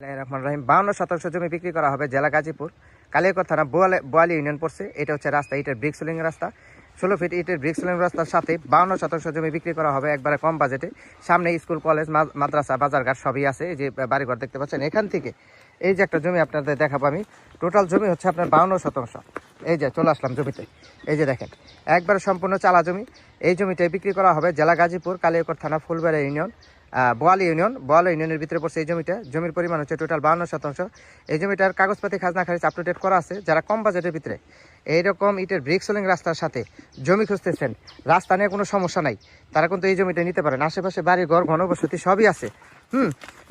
রহমান রহিম 52 শতাংশ জমি বিক্রি করা হবে জেলা গাজীপুর কালিয়াকৈর থানা বোয়ালি ইউনিয়ন পড়ছে। এটা হচ্ছে রাস্তা, ইটের ব্রিক সোলিং রাস্তা, 16 ফিট ইটের ব্রিক সোলিং রাস্তার সাথে 52 শতাংশ জমি বিক্রি করা হবে একবারে কম বাজেটে। সামনে স্কুল, কলেজ, মাদ্রাসা, বাজারঘাট সবই আছে। এই যে বাড়িঘর দেখতে পাচ্ছেন, এখান থেকে এই যে একটা জমি আপনাদের দেখাবো আমি। টোটাল জমি হচ্ছে আপনার 52 শতাংশ। এই যে চলে আসলাম জমিতে, এই যে দেখেন একবারে সম্পূর্ণ চালা জমি। এই জমিটা বিক্রি করা হবে জেলা গাজীপুর কালিয়াকৈর থানা ফুলবাড়ি ইউনিয়ন, বোয়ালি ইউনিয়নের ভিতরে পড়ছে এই জমিটা। জমির পরিমাণ হচ্ছে টোটাল 52 শতাংশ। এই জমিটার কাগজপাতি খাজনা খারিজ আপ টু ডেট করা আছে। যারা কম বাজেটের ভিতরে এইরকম ইটের ব্রিক সোলিং রাস্তার সাথে জমি খুঁজতেছেন, রাস্তা নিয়ে কোনো সমস্যা নাই, তারা কিন্তু এই জমিটা নিতে পারেন। আশেপাশে বাড়ি ঘর, ঘনবসতি সবই আছে।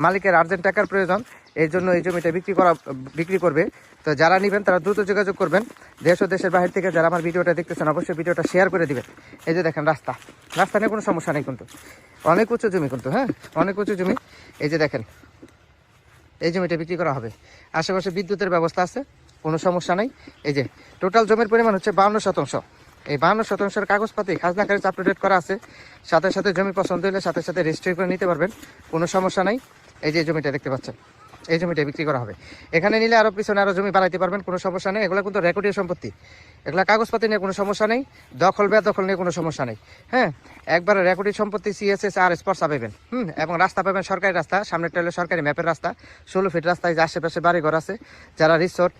মালিকের আর্জেন্ট টাকার প্রয়োজন, এই জন্য এই জমিটা বিক্রি করবে। তো যারা নেবেন তারা দ্রুত যোগাযোগ করবেন। দেশ ও দেশের বাইরে থেকে যারা আমার ভিডিওটা দেখতেছেন অবশ্যই ভিডিওটা শেয়ার করে দিবেন। এই যে দেখেন রাস্তা নিয়ে কোনো সমস্যা নেই কিন্তু, অনেক উঁচু জমি কিন্তু, অনেক উঁচু জমি। এই যে দেখেন এই জমিটা বিক্রি করা হবে। আশেপাশে বিদ্যুতের ব্যবস্থা আছে, কোনো সমস্যা নেই। এই যে টোটাল জমির পরিমাণ হচ্ছে 52 শতাংশ। এই 52 শতাংশের কাগজপাতি খাজনা খারিজ আপ টু ডেট করা আছে। সাথে সাথে জমি পছন্দ হলে সাথে সাথে রেজিস্ট্রি করে নিতে পারবেন, কোনো সমস্যা নাই। এই যে জমিটা দেখতে পাচ্ছেন, এই জমিটা বিক্রি করা হবে। এখানে নিলে আরও পিছনে আরও জমি বাড়াইতে পারবেন, কোনো সমস্যা নেই। এগুলো কিন্তু রেকর্ডীয় সম্পত্তি, এগুলা কাগজপাতি নিয়ে কোনো সমস্যা নেই। দখল বেদখল নিয়ে কোনো সমস্যা নেই। একবারে রেকর্ডীয় সম্পত্তি, CSS আর স্পর্শা পাবেন। এবং রাস্তা পাবেন সরকারি রাস্তা, সামনেরটা হলো সরকারি ম্যাপের রাস্তা, 16 ফিট রাস্তায় যে আশেপাশে বাড়িঘর আছে। যারা রিসোর্ট,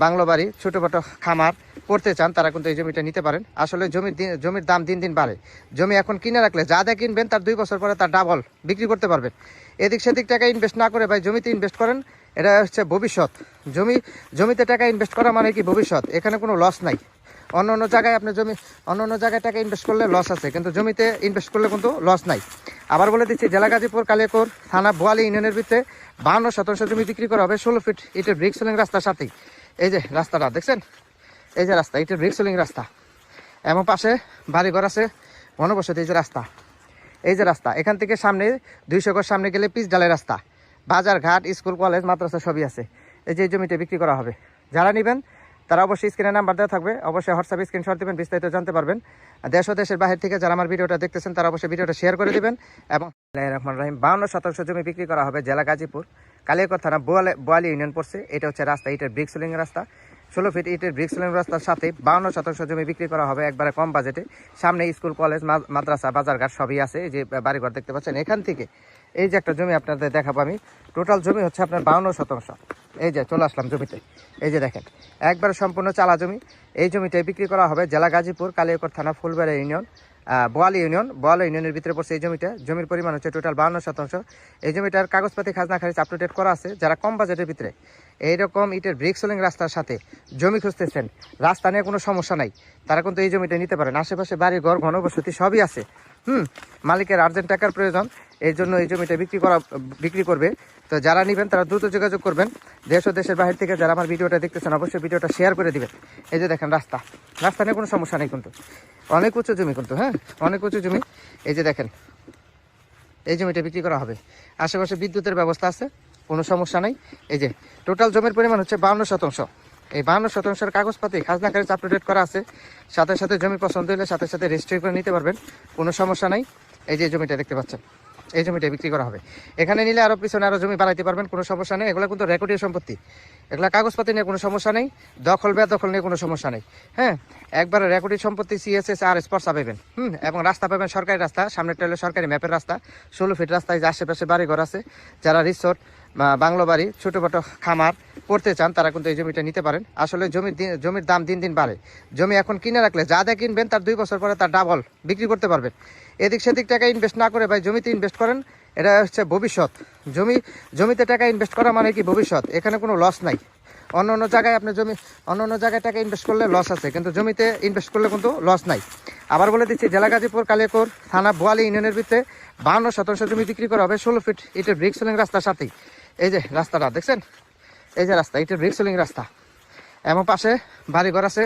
বাংলো বাড়ি, ছোটোখাটো খামার করতে চান তারা কিন্তু এই জমিটা নিতে পারেন। আসলে জমির দাম দিন দিন বাড়ে। জমি এখন কিনে রাখলে যা যা কিনবেন তার 2 বছর পরে তার ডাবল বিক্রি করতে পারবেন। এদিক সেদিক টাকা ইনভেস্ট না করে ভাই জমিতে ইনভেস্ট করেন, এটা হচ্ছে ভবিষ্যৎ। জমিতে টাকা ইনভেস্ট করা মানে কি ভবিষ্যৎ, এখানে কোনো লস নাই। অন্য জায়গায় আপনি অন্য জায়গায় টাকা ইনভেস্ট করলে লস আছে, কিন্তু জমিতে ইনভেস্ট করলে কিন্তু লস নাই। আবার বলে দিচ্ছি, জেলা গাজীপুর কালিয়াকৈর থানা বোয়ালি ইউনিয়নের ভিতরে 52 শতাংশ জমি বিক্রি করা হবে 16 ফিট ইটের ব্রিক সোলিং রাস্তার সাথেই। এই যে রাস্তাটা দেখছেন, এই যে রাস্তা, ইটের ব্রিক সোলিং রাস্তা, এবং পাশে বাড়িঘর আছে, ঘনবসতি। এই যে রাস্তা এখান থেকে সামনে 200 গজ সামনে গেলে পিচ ডালের রাস্তা, বাজার ঘাট, স্কুল, কলেজ, মাদ্রাসা সবই আছে। এই যে জমিটা বিক্রি করা হবে। যারা নেবেন তারা অবশ্যই স্ক্রিনে নাম্বার দেওয়া থাকবে, অবশ্যই হোয়াটসঅ্যাপে স্ক্রিনশট দেবেন, বিস্তারিত জানতে পারবেন। দেশ ও দেশের বাইরে থেকে যারা আমার ভিডিওটা দেখতেছেন তারা অবশ্যই ভিডিওটা শেয়ার করে দিবেন। এবং রহমান রহিম 52 শতাংশ জমি বিক্রি করা হবে জেলা গাজীপুর কালিয়াকৈর থানা বোয়ালি ইউনিয়ন পড়ছে। এটা হচ্ছে রাস্তা, ইটের ব্রিক সোলিং রাস্তা, 16 ফিট ইটের ব্রিক সোলিং রাস্তার সাথে 52 শতাংশ জমি বিক্রি করা হবে একবারে কম বাজেটে। সামনে স্কুল, কলেজ, মাদ্রাসা, বাজারঘাট সবই আছে। এই যে বাড়িঘর দেখতে পাচ্ছেন, এখান থেকে এই যে একটা জমি আপনাদের দেখাবো আমি। টোটাল জমি হচ্ছে আপনার 52 শতাংশ। এই যে চলে আসলাম জমিতে, এই যে দেখেন একবারে সম্পূর্ণ চালা জমি। এই জমিটা বিক্রি করা হবে জেলা গাজীপুর কালিয়াকৈর থানা ফুলবাড়ি ইউনিয়ন, বোয়ালি ইউনিয়নের ভিতরে পড়ছে এই জমিটা। জমির পরিমাণ হচ্ছে টোটাল 52 শতাংশ। এই জমিটার কাগজপাতি খাজনা খারিজ আপ টু ডেট করা আছে। যারা কম বাজেটের ভিতরে এইরকম ইটের ব্রিক সোলিং রাস্তার সাথে জমি খুঁজতেছেন, রাস্তা নিয়ে কোনো সমস্যা নাই, তারা কিন্তু এই জমিটা নিতে পারেন। আশেপাশে বাড়ি ঘর, ঘনবসতি সবই আছে। মালিকের আর্জেন্ট টাকার প্রয়োজন, এই জন্য এই জমিটা বিক্রি করবে। তো যারা নেবেন তারা দ্রুত যোগাযোগ করবেন। দেশ ও দেশের বাইরে থেকে যারা আমার ভিডিওটা দেখতেছেন অবশ্যই ভিডিওটা শেয়ার করে দিবেন। এই যে দেখেন রাস্তা নিয়ে কোনো সমস্যা নেই কিন্তু, অনেক উঁচু জমি কিন্তু, অনেক উঁচু জমি। এই যে দেখেন এই জমিটা বিক্রি করা হবে। আশেপাশে বিদ্যুতের ব্যবস্থা আছে, কোনো সমস্যা নেই। এই যে টোটাল জমির পরিমাণ হচ্ছে 52 শতাংশ। এই 52 শতাংশের কাগজপাতি খাজনা খারিজ আপ টু ডেট করা আছে। সাথে সাথে জমি পছন্দ হলে সাথে সাথে রেজিস্ট্রি করে নিতে পারবেন, কোনো সমস্যা নাই। এই যে জমিটা দেখতে পাচ্ছেন, এই জমিটা বিক্রি করা হবে। এখানে নিলে আরও পিছনে আরও জমি বাড়াইতে পারবেন, কোনো সমস্যা নেই। এগুলো কিন্তু রেকর্ডীয় সম্পত্তি, এগুলা কাগজপাতি নিয়ে কোনো সমস্যা নেই। দখল বেদখল নিয়ে কোনো সমস্যা নেই। একবারে রেকর্ডীয় সম্পত্তি, CSS আর স্পর্শা পাবেন। এবং রাস্তা পাবেন সরকারি রাস্তা, সামনেরটা হলো সরকারি ম্যাপের রাস্তা, 16 ফিট রাস্তায় যে আশেপাশে বাড়িঘর আছে। যারা রিসোর্ট, বাংলো বাড়ি, ছোটোখাটো খামার করতে চান তারা কিন্তু এই জমিটা নিতে পারেন। আসলে জমির দাম দিন দিন বাড়ে। জমি এখন কিনে রাখলে যা যা কিনবেন তার 2 বছর পরে তার ডাবল বিক্রি করতে পারবেন। এদিক সেদিক টাকা ইনভেস্ট না করে ভাই জমিতে ইনভেস্ট করেন, এটা হচ্ছে ভবিষ্যৎ। জমিতে টাকা ইনভেস্ট করা মানে কি ভবিষ্যৎ, এখানে কোনো লস নাই। অন্য জায়গায় আপনি অন্য জায়গায় টাকা ইনভেস্ট করলে লস আছে, কিন্তু জমিতে ইনভেস্ট করলে কিন্তু লস নাই। আবার বলে দিচ্ছি, জেলা গাজীপুর কালিয়াকৈর থানা বোয়ালি ইউনিয়নের ভিতরে 52 শতাংশ জমি বিক্রি করা হবে 16 ফিট ইটের ব্রিক সোলিং রাস্তার সাথেই। এই যে রাস্তাটা দেখছেন, এই যে রাস্তা, ইটের ব্রিক সোলিং রাস্তা, এবং পাশে বাড়িঘর আছে,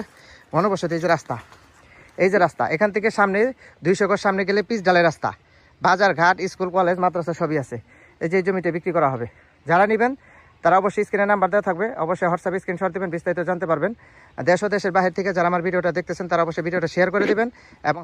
ঘনবসতি। এই যে রাস্তা এখান থেকে সামনে 200 গজ সামনে গেলে পিচ ডালের রাস্তা, বাজার ঘাট, স্কুল, কলেজ, মাদ্রাসা সবই আছে। এই যে জমিটা বিক্রি করা হবে। যারা নেবেন তারা অবশ্যই স্ক্রিনে নাম্বার দেওয়া থাকবে, অবশ্যই হোয়াটসঅ্যাপে স্ক্রিনশট দেবেন, বিস্তারিত জানতে পারবেন। দেশ ও দেশের বাইরে থেকে যারা আমার ভিডিওটা দেখতেছেন তারা অবশ্যই ভিডিওটা শেয়ার করে দিবেন। এবং